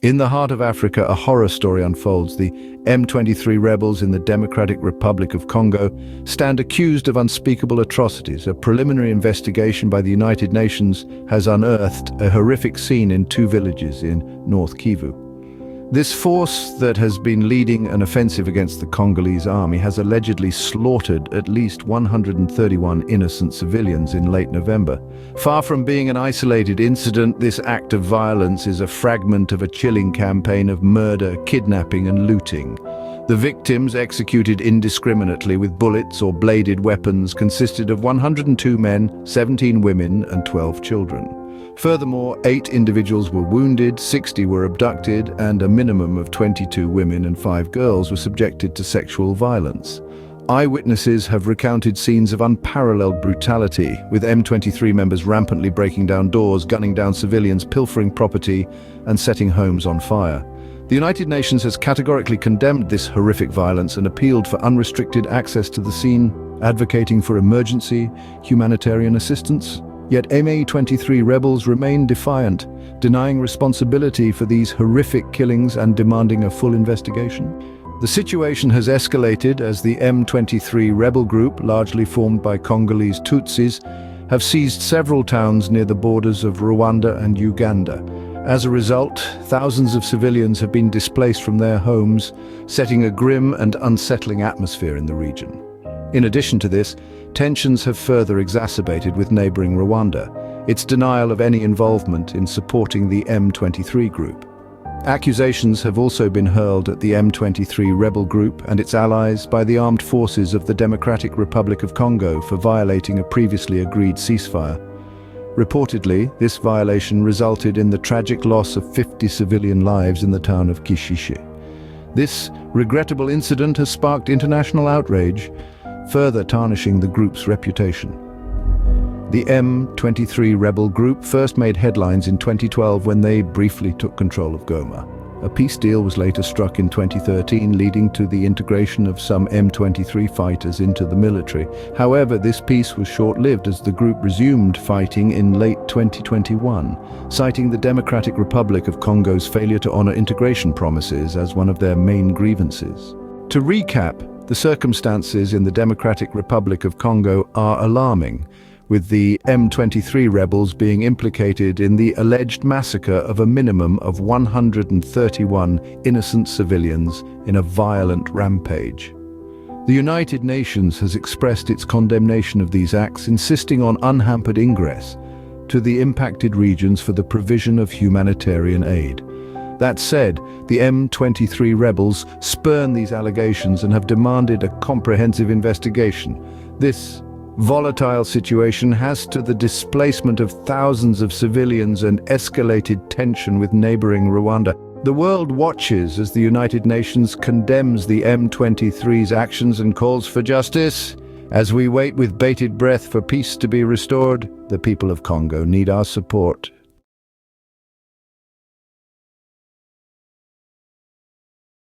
In the heart of Africa, a horror story unfolds. The M23 rebels in the Democratic Republic of Congo stand accused of unspeakable atrocities. A preliminary investigation by the United Nations has unearthed a horrific scene in two villages in North Kivu. This force that has been leading an offensive against the Congolese army has allegedly slaughtered at least 131 innocent civilians in late November. Far from being an isolated incident, this act of violence is a fragment of a chilling campaign of murder, kidnapping and looting. The victims, executed indiscriminately with bullets or bladed weapons, consisted of 102 men, 17 women and 12 children. Furthermore, 8 individuals were wounded, 60 were abducted, and a minimum of 22 women and 5 girls were subjected to sexual violence. Eyewitnesses have recounted scenes of unparalleled brutality, with M23 members rampantly breaking down doors, gunning down civilians, pilfering property, and setting homes on fire. The United Nations has categorically condemned this horrific violence and appealed for unrestricted access to the scene, advocating for emergency humanitarian assistance. Yet M23 rebels remain defiant, denying responsibility for these horrific killings and demanding a full investigation. The situation has escalated as the M23 rebel group, largely formed by Congolese Tutsis, have seized several towns near the borders of Rwanda and Uganda. As a result, thousands of civilians have been displaced from their homes, setting a grim and unsettling atmosphere in the region. In addition to this, tensions have further exacerbated with neighboring Rwanda, its denial of any involvement in supporting the M23 group. Accusations have also been hurled at the M23 rebel group and its allies by the armed forces of the Democratic Republic of Congo for violating a previously agreed ceasefire. Reportedly, this violation resulted in the tragic loss of 50 civilian lives in the town of Kishishe. This regrettable incident has sparked international outrage, further tarnishing the group's reputation. The M23 rebel group first made headlines in 2012 when they briefly took control of Goma. A peace deal was later struck in 2013, leading to the integration of some M23 fighters into the military. However, this peace was short-lived as the group resumed fighting in late 2021, citing the Democratic Republic of Congo's failure to honor integration promises as one of their main grievances. To recap, the circumstances in the Democratic Republic of Congo are alarming, with the M23 rebels being implicated in the alleged massacre of a minimum of 131 innocent civilians in a violent rampage. The United Nations has expressed its condemnation of these acts, insisting on unhampered ingress to the impacted regions for the provision of humanitarian aid. That said, the M23 rebels spurn these allegations and have demanded a comprehensive investigation. This volatile situation has to the displacement of thousands of civilians and escalated tension with neighboring Rwanda. The world watches as the United Nations condemns the M23's actions and calls for justice. As we wait with bated breath for peace to be restored, the people of Congo need our support.